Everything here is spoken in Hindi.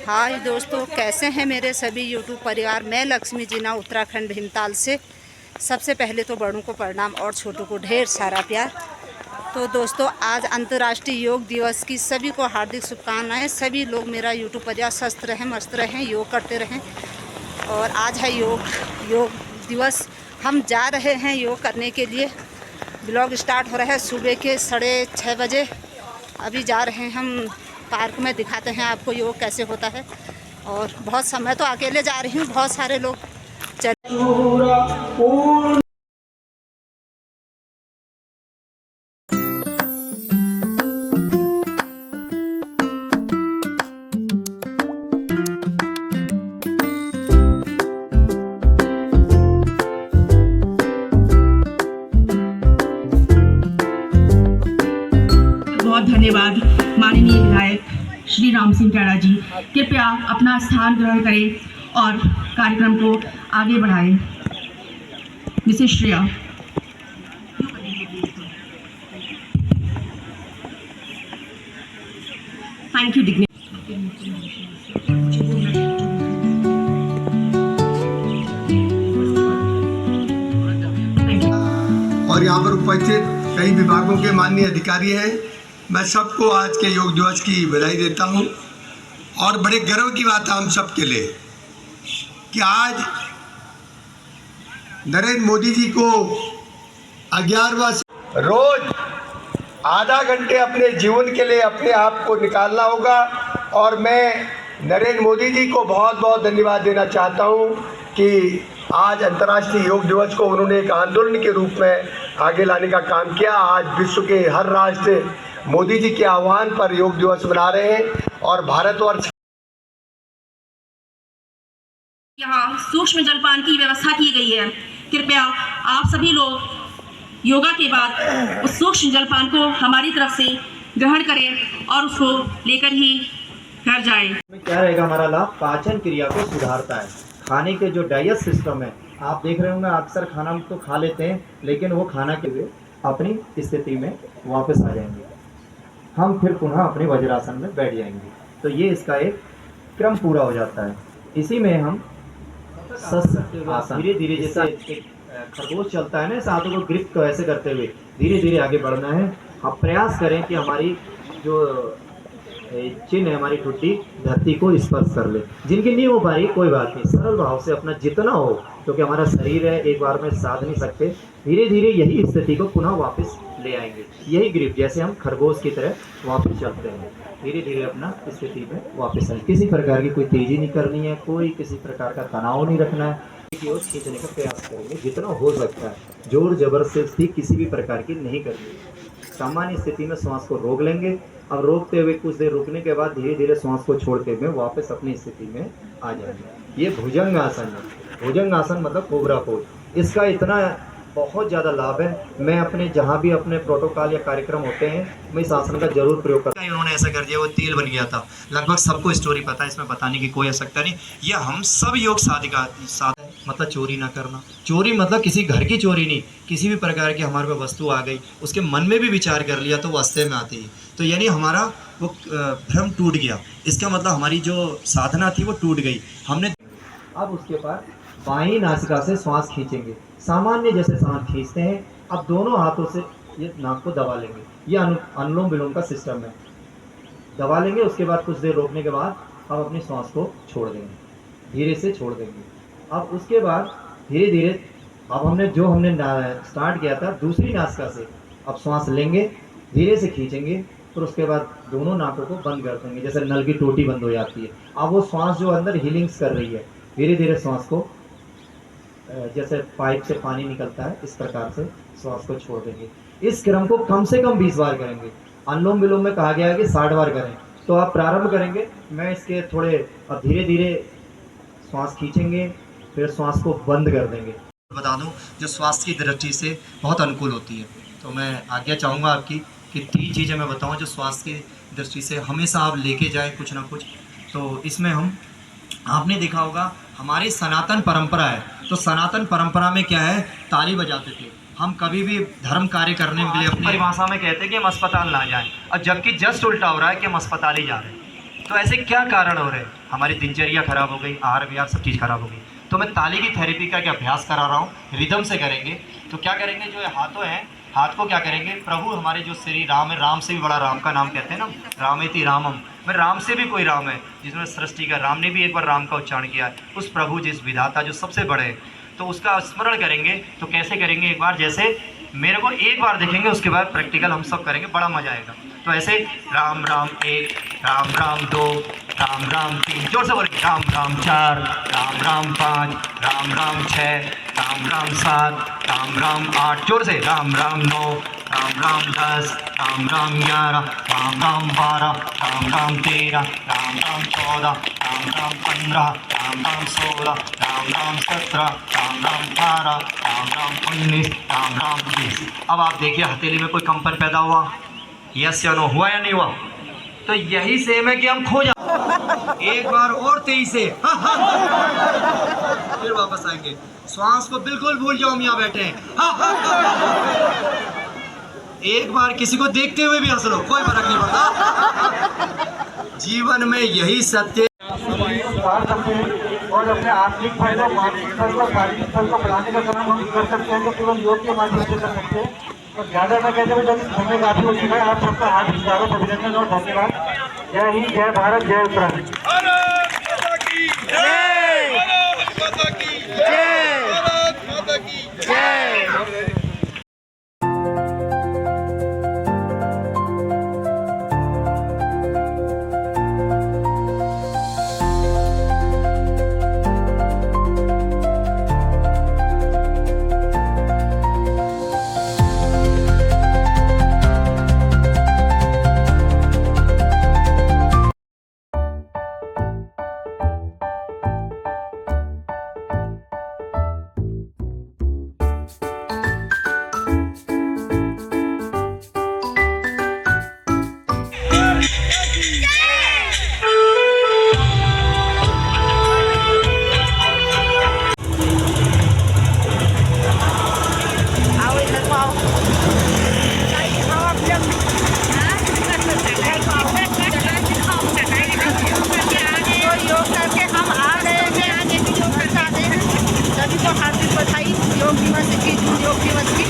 हाय दोस्तों, कैसे हैं मेरे सभी यूट्यूब परिवार। मैं लक्ष्मी जीना उत्तराखंड भीमताल से। सबसे पहले तो बड़ों को प्रणाम और छोटों को ढेर सारा प्यार। तो दोस्तों, आज अंतर्राष्ट्रीय योग दिवस की सभी को हार्दिक शुभकामनाएं। सभी लोग मेरा यूट्यूब परिवार स्वस्थ रहें, मस्त रहें, योग करते रहें। और आज है योग दिवस। हम जा रहे हैं योग करने के लिए। ब्लॉग स्टार्ट हो रहा है सुबह के 6:30 बजे। अभी जा रहे हैं हम पार्क में, दिखाते हैं आपको योग कैसे होता है। और बहुत समय तो अकेले जा रही हूँ, बहुत सारे लोग बहुत धन्यवाद माननीय विधायक श्री राम सिंह टेड़ा जी। कृपया अपना स्थान ग्रहण करें और कार्यक्रम को आगे बढ़ाएं। मिसेस श्रेया। थैंक यू डिग्नी। और यहाँ पर उपस्थित कई विभागों के माननीय अधिकारी हैं। मैं सबको आज के योग दिवस की बधाई देता हूँ। और बड़े गर्व की बात है हम सब के लिए कि आज नरेंद्र मोदी जी को 11वां रोज आधा घंटे अपने जीवन के लिए अपने आप को निकालना होगा। और मैं नरेंद्र मोदी जी को बहुत बहुत धन्यवाद देना चाहता हूँ कि आज अंतर्राष्ट्रीय योग दिवस को उन्होंने एक आंदोलन के रूप में आगे लाने का काम किया। आज विश्व के हर राष्ट्र मोदी जी के आह्वान पर योग दिवस मना रहे हैं। और भारतवर्ष यहाँ सूक्ष्म जलपान की व्यवस्था की गई है। कृपया आप सभी लोग योगा के बाद उस सूक्ष्म जलपान को हमारी तरफ से ग्रहण करें और उसको लेकर ही घर जाएं। क्या रहेगा हमारा लाभ? पाचन क्रिया को सुधारता है। खाने के जो डाइजेस्ट सिस्टम है, आप देख रहे होंगे अक्सर खाना तो खा लेते हैं, लेकिन वो खाना के लिए अपनी स्थिति में वापस आ जाएंगे। हम फिर पुनः अपने वज्रासन में बैठ जाएंगे। तो ये इसका एक क्रम पूरा हो जाता है। इसी में हम आसन धीरे धीरे, जैसे एक खरगोश चलता है ना, इस हाथों को ग्रिप को ऐसे करते हुए धीरे धीरे आगे बढ़ना है। हम प्रयास करें कि हमारी जो चिन्ह है, हमारी ठुड्डी धरती को स्पर्श कर ले। जिनकी नहीं हो पा रही कोई बात नहीं, सरल भाव से अपना जितना हो, क्योंकि हमारा शरीर है, एक बार में साध नहीं सकते। धीरे धीरे यही स्थिति को पुनः वापस ले आएंगे। यही ग्रिप, जैसे हम खरगोश की तरह वापस चलते हैं, धीरे धीरे अपना स्थिति में वापस आए। किसी प्रकार की कोई तेजी नहीं करनी है, कोई किसी प्रकार का तनाव नहीं रखना है। की ओर खींचने का प्रयास करेंगे जितना हो सकता है। जोर जबरदस्ती किसी भी प्रकार की नहीं करनी है। सामान्य स्थिति में श्वास को रोक लेंगे। अब रोकते हुए कुछ देर रुकने के बाद धीरे धीरे श्वास को छोड़ते हुए वापस अपनी स्थिति में आ जाएंगे। ये भुजंग आसन है। भुजंग आसन मतलब कोबरा पोज। इसका इतना बहुत ज़्यादा लाभ है। मैं अपने जहाँ भी अपने प्रोटोकॉल या कार्यक्रम होते हैं, मैं इस आसन का जरूर प्रयोग करता हूँ। उन्होंने ऐसा कर दिया, वो तेल बन गया था। लगभग सबको स्टोरी पता है, इसमें बताने की कोई आवश्यकता नहीं। ये हम सब योग साधिका मतलब चोरी ना करना। चोरी मतलब किसी घर की चोरी नहीं, किसी भी प्रकार की हमारे पास वस्तु आ गई, उसके मन में भी विचार कर लिया तो वो वास्ते में आती है। तो यानी हमारा वो भ्रम टूट गया। इसका मतलब हमारी जो साधना थी वो टूट गई। हमने अब उसके बाद बाईं नासिका से श्वास खींचेंगे, सामान्य जैसे सांस खींचते हैं। अब दोनों हाथों से ये नाक को दबा लेंगे। ये अनुलोम विलोम का सिस्टम है। दबा लेंगे, उसके बाद कुछ देर रोकने के बाद अब अपनी श्वास को छोड़ देंगे, धीरे से छोड़ देंगे। अब उसके बाद धीरे धीरे अब हमने स्टार्ट किया था दूसरी नासिका से, अब श्वास लेंगे, धीरे से खींचेंगे, फिर उसके बाद दोनों नाकों को बंद कर देंगे, जैसे नल की टोटी बंद हो जाती है। अब वो श्वास जो अंदर हीलिंग्स कर रही है, धीरे धीरे श्वास को जैसे पाइप से पानी निकलता है, इस प्रकार से श्वास को छोड़ देंगे। इस क्रम को कम से कम 20 बार करेंगे। अनुलोम विलोम में कहा गया है कि 60 बार करें। तो आप प्रारंभ करेंगे, मैं इसके थोड़े अब धीरे धीरे श्वास खींचेंगे, फिर श्वास को बंद कर देंगे। बता दूं, जो स्वास्थ्य की दृष्टि से बहुत अनुकूल होती है। तो मैं आज्ञा चाहूँगा आपकी कि 3 चीज़ें मैं बताऊँ जो स्वास्थ्य की दृष्टि से हमेशा आप लेके जाएं कुछ ना कुछ। तो इसमें आपने देखा होगा हमारी सनातन परंपरा है। तो सनातन परंपरा में क्या है, ताली बजाते थे। हम कभी भी धर्म कार्य करने के लिए अपनी परिभाषा में कहते हैं कि हम अस्पताल ना जाएं, और जबकि जस्ट उल्टा हो रहा है कि हम अस्पताल ही जा रहे हैं। तो ऐसे क्या कारण हो रहे हैं? हमारी दिनचर्या खराब हो गई, आहार विहार सब चीज़ खराब हो गई। तो मैं ताली की थेरेपी का क्या अभ्यास करा रहा हूँ, रिदम से करेंगे। तो क्या करेंगे, जो हाथों हैं, हाथ को क्या करेंगे, प्रभु हमारे जो श्री राम है, राम से भी बड़ा राम का नाम कहते हैं ना, रामेति रामम, मैं राम से भी कोई राम है, जिसमें सृष्टि का, राम ने भी एक बार राम का उच्चारण किया है। उस प्रभु जिस विधाता जो सबसे बड़े हैं, तो उसका स्मरण करेंगे। तो कैसे करेंगे, एक बार जैसे मेरे को एक बार देखेंगे, उसके बाद प्रैक्टिकल हम सब करेंगे, बड़ा मजा आएगा। तो ऐसे राम राम 1, राम राम 2, राम राम 3, जोर से बोलेंगे, राम राम 4, राम राम 5, राम राम 6, राम राम 7, राम राम 8, जोर से राम राम 9, राम राम 10, राम राम 11, राम राम 12, राम राम 13, राम राम 14, राम राम 15, राम राम 16, राम राम 17, राम राम 18, राम राम 19, राम राम 20। अब आप देखिए हथेली में कोई कंपन पैदा हुआ, यस या नो, हुआ या नहीं हुआ? तो यही सेम है कि हम खो जाए। एक बार और तेजी से फिर वापस आएंगे। श्वास को बिल्कुल भूल जाओ, हम यहाँ बैठे हैं। एक बार किसी को देखते हुए भी हंस लो, कोई फर्क नहीं पड़ता। जीवन में यही सत्य और अपने आत्मिक फायदा, मानसिक फल को, शारीरिक फल को बढ़ाने का काम हम कर सकते हैं, तो केवल योग के माध्यम से कर सकते हैं। और ज़्यादा न कहते हुए जब समय काफी हो चुका है, आप सबका हाथ स्वागत, अभिनंदन और धन्यवाद। जय हिंद, जय भारत, जय उत्तराखंड। हार्दिक बधाई योग दिवस की, योग दिवस की।